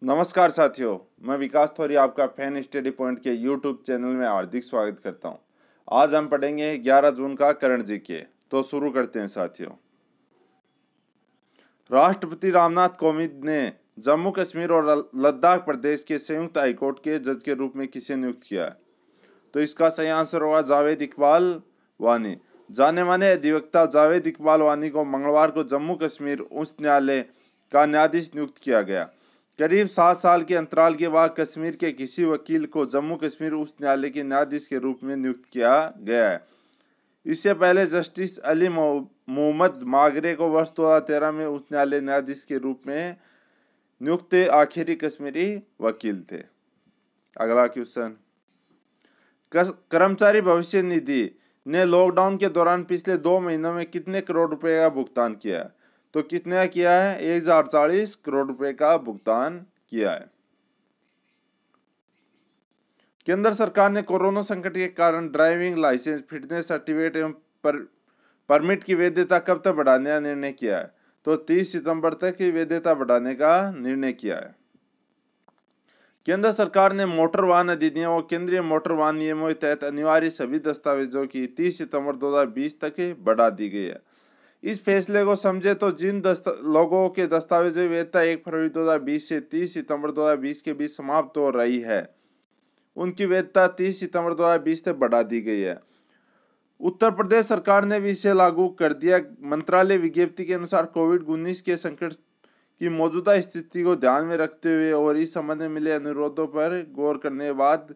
नमस्कार साथियों, मैं विकास थोरी आपका फैन स्टडी पॉइंट के यूट्यूब चैनल में हार्दिक स्वागत करता हूं। आज हम पढ़ेंगे 11 जून का करंट जीके। तो शुरू करते हैं साथियों। राष्ट्रपति रामनाथ कोविंद ने जम्मू कश्मीर और लद्दाख प्रदेश के संयुक्त हाईकोर्ट के जज के रूप में किसे नियुक्त किया है? तो इसका सही आंसर होगा जावेद इकबाल वानी। जाने माने अधिवक्ता जावेद इकबाल वानी को मंगलवार को जम्मू कश्मीर उच्च न्यायालय का न्यायाधीश नियुक्त किया गया। करीब 7 साल के अंतराल के बाद कश्मीर के किसी वकील को जम्मू कश्मीर उच्च न्यायालय के न्यायाधीश के रूप में नियुक्त किया गया है। इससे पहले जस्टिस अली मोहम्मद मागरे को वर्ष 2013 में उच्च न्यायालय न्यायाधीश के रूप में नियुक्त आखिरी कश्मीरी वकील थे। अगला क्वेश्चन, कर्मचारी भविष्य निधि ने लॉकडाउन के दौरान पिछले 2 महीनों में कितने करोड़ रुपए का भुगतान किया है? तो कितना किया है? 1040 करोड़ रुपए का भुगतान किया है। केंद्र सरकार ने कोरोना संकट के कारण ड्राइविंग लाइसेंस, फिटनेस सर्टिफिकेट एवं परमिट की वैधता कब तक बढ़ाने का निर्णय किया है? तो 30 सितंबर तक की वैधता बढ़ाने का निर्णय किया है। केंद्र सरकार ने मोटर वाहन अधिनियम और केंद्रीय मोटर वाहन नियमों के तहत अनिवार्य सभी दस्तावेजों की 30 सितंबर 2020 तक बढ़ा दी गई है। इस फैसले को समझे तो जिन लोगों के दस्तावेजों की वैधता 1 फरवरी 2020 से 30 सितंबर 2020 के बीच समाप्त हो रही है, उनकी वैधता 30 सितंबर 2020 तक बढ़ा दी गई है। उत्तर प्रदेश सरकार ने भी इसे लागू कर दिया। मंत्रालय विज्ञप्ति के अनुसार कोविड-19 के संकट की मौजूदा स्थिति को ध्यान में रखते हुए और इस संबंध में मिले अनुरोधों पर गौर करने के बाद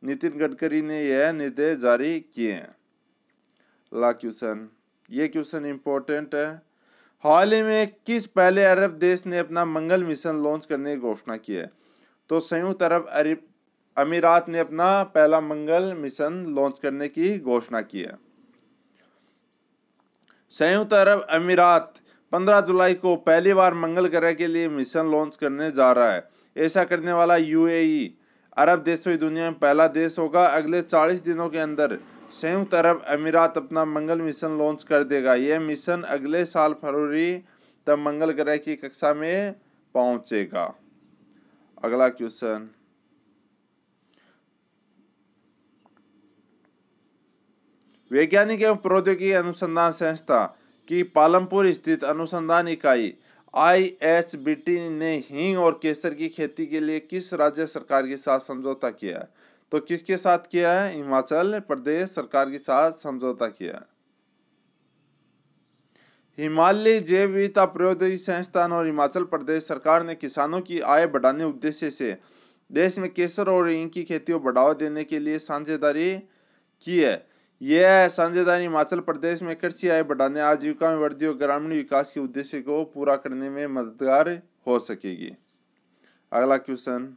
नितिन गडकरी ने यह निर्देश जारी किए हैं। अगला क्वेश्चन, ये क्वेश्चन इंपॉर्टेंट है। हाल ही में किस पहले अरब देश ने अपना मंगल मिशन लॉन्च करने की घोषणा की है? तो संयुक्त अरब अमीरात ने अपना पहला मंगल मिशन लॉन्च करने की घोषणा की है। संयुक्त अरब अमीरात 15 जुलाई को पहली बार मंगल ग्रह के लिए मिशन लॉन्च करने जा रहा है। ऐसा करने वाला यूएई अरब देशों की दुनिया में पहला देश होगा। अगले 40 दिनों के अंदर संयुक्त अरब अमीरात अपना मंगल मिशन लॉन्च कर देगा। यह मिशन अगले साल फरवरी तक मंगल ग्रह की कक्षा में पहुंचेगा। अगला क्वेश्चन, वैज्ञानिक एवं प्रौद्योगिकी अनुसंधान संस्था की पालमपुर स्थित अनुसंधान इकाई IHBT ने हींग और केसर की खेती के लिए किस राज्य सरकार के साथ समझौता किया है? तो किसके साथ किया है? हिमाचल प्रदेश सरकार के साथ समझौता किया है। हिमालय जैव विविधता प्रौद्योगिकी संस्थान और हिमाचल प्रदेश सरकार ने किसानों की आय बढ़ाने उद्देश्य से देश में केसर और हींग की खेती को बढ़ावा देने के लिए साझेदारी की है। यह साझेदारी हिमाचल प्रदेश में कृषि आय बढ़ाने, आजीविका में वृद्धि और ग्रामीण विकास के उद्देश्य को पूरा करने में मददगार हो सकेगी। अगला क्वेश्चन,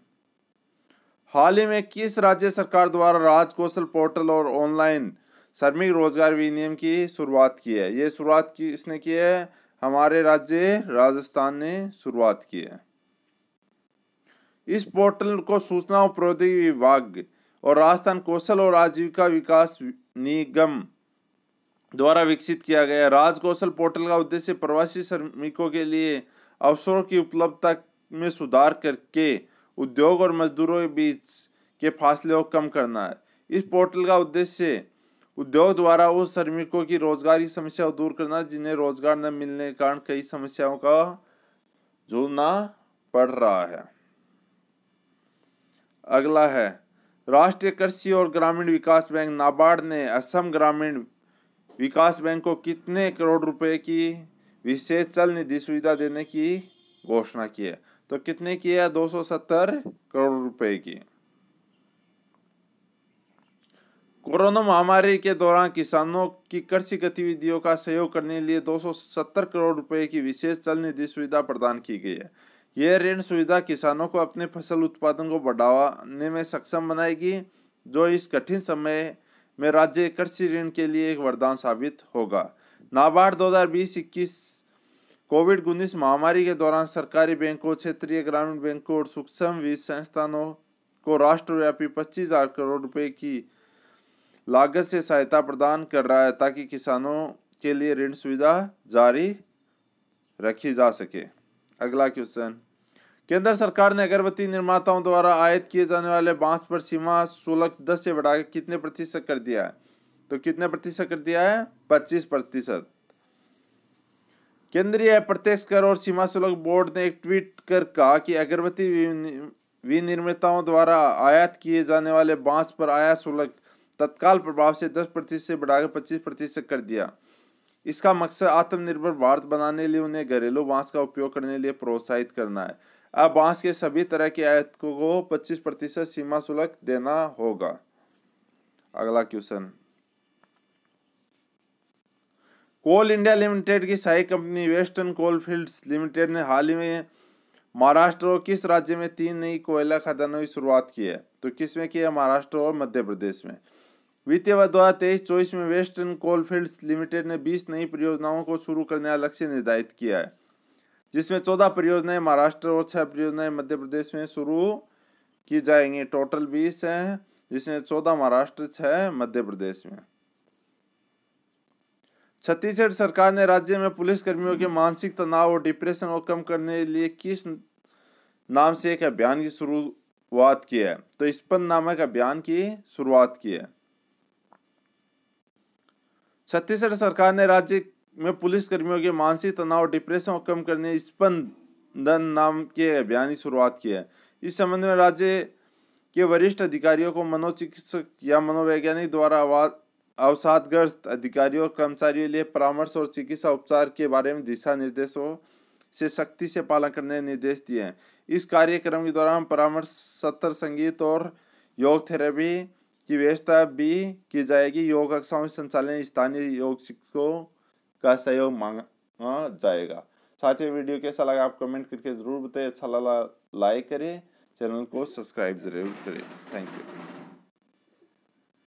हाल ही में किस राज्य सरकार द्वारा राज कौशल पोर्टल और ऑनलाइन श्रमिक रोजगार विनियम की शुरुआत की है? ये शुरुआत किसने की है? हमारे राज्य राजस्थान ने शुरुआत की है। इस पोर्टल को सूचना और प्रौद्योगिकी विभाग और राजस्थान कौशल और आजीविका विकास निगम द्वारा विकसित किया गया। राज कौशल पोर्टल का उद्देश्य प्रवासी श्रमिकों के लिए अवसरों की उपलब्धता में सुधार करके उद्योग और मजदूरों के बीच के फासले को कम करना है। इस पोर्टल का उद्देश्य उद्योग द्वारा उस श्रमिकों की रोजगार की समस्या को दूर करना जिन्हें रोजगार न मिलने के कारण कई समस्याओं का जूझना पड़ रहा है। अगला है, राष्ट्रीय कृषि और ग्रामीण विकास बैंक नाबार्ड ने असम ग्रामीण विकास बैंक को कितने करोड़ रुपए की विशेष चल निधि सुविधा देने की घोषणा की है? तो कितने की है? 270 करोड़ रुपए की। कोरोना महामारी के दौरान किसानों की कृषि गतिविधियों का सहयोग करने के लिए 270 करोड़ रुपए की विशेष चल निधि सुविधा प्रदान की गई है। यह ऋण सुविधा किसानों को अपने फसल उत्पादन को बढ़ाने में सक्षम बनाएगी, जो इस कठिन समय में राज्य कृषि ऋण के लिए एक वरदान साबित होगा। नाबार्ड 2020-21 कोविड-19 महामारी के दौरान सरकारी बैंकों, क्षेत्रीय ग्रामीण बैंकों और सूक्ष्म वित्त संस्थानों को राष्ट्रव्यापी 25,000 करोड़ रुपए की लागत से सहायता प्रदान कर रहा है ताकि किसानों के लिए ऋण सुविधा जारी रखी जा सके। अगला क्वेश्चन, केंद्र सरकार ने अगरबत्ती निर्माताओं द्वारा आयात किए जाने वाले बांस पर सीमा शुल्क 10 से बढ़ाकर कितने प्रतिशत कर दिया है? तो कितने प्रतिशत कर दिया है? 25%। केंद्रीय अप्रत्यक्ष कर और सीमा शुल्क बोर्ड ने एक ट्वीट कर कहा कि अगरबत्ती विनिर्माताओं द्वारा आयात किए जाने वाले बांस पर आयात शुल्क तत्काल प्रभाव से 10% से बढ़ाकर 25% कर दिया। इसका मकसद आत्मनिर्भर भारत बनाने के लिए उन्हें घरेलू बांस का उपयोग करने के लिए प्रोत्साहित करना है। अब बांस के सभी तरह के आयातकों को 25% सीमा शुल्क देना होगा। अगला क्वेश्चन, कोल इंडिया लिमिटेड की सहायक कंपनी वेस्टर्न कोलफील्ड्स लिमिटेड ने हाल ही में महाराष्ट्र और किस राज्य में 3 नई कोयला खदानों की शुरुआत की है? तो किसमें की है? महाराष्ट्र और मध्य प्रदेश में। वित्तीय वर्ष 2023-24 में वेस्टर्न कोलफील्ड्स लिमिटेड ने 20 नई परियोजनाओं को शुरू करने का लक्ष्य निर्धारित किया है, जिसमें 14 परियोजनाएं महाराष्ट्र और 6 परियोजनाएं मध्य प्रदेश में शुरू की जाएंगी। टोटल 20 हैं, जिसमें 14 महाराष्ट्र, 6 मध्य प्रदेश में। छत्तीसगढ़ सरकार ने राज्य में पुलिस कर्मियों के मानसिक तनाव और डिप्रेशन को कम करने के लिए किस नाम से एक अभियान की शुरुआत की है? तो स्पंद नामक अभियान की शुरुआत की है। छत्तीसगढ़ सरकार ने राज्य में पुलिस कर्मियों के मानसिक तनाव और डिप्रेशन को कम करने स्पंदन नाम के अभियान की शुरुआत की है। इस संबंध में राज्य के वरिष्ठ अधिकारियों को मनोचिकित्सक या मनोवैज्ञानिक द्वारा अवसादग्रस्त अधिकारियों और कर्मचारियों के लिए परामर्श और चिकित्सा उपचार के बारे में दिशा निर्देशों से सख्ती से पालन करने के निर्देश दिए हैं। इस कार्यक्रम के दौरान परामर्श सत्र, संगीत और योग थेरेपी की व्यवस्था भी की जाएगी। योग कक्षाओं के संचालन स्थानीय योग शिक्षकों का सहयोग मांगा जाएगा। साथियों, वीडियो कैसा लगा आप कमेंट करके जरूर बताइए। अच्छा लगा लाइक करें, चैनल को सब्सक्राइब जरूर करें। Thank you.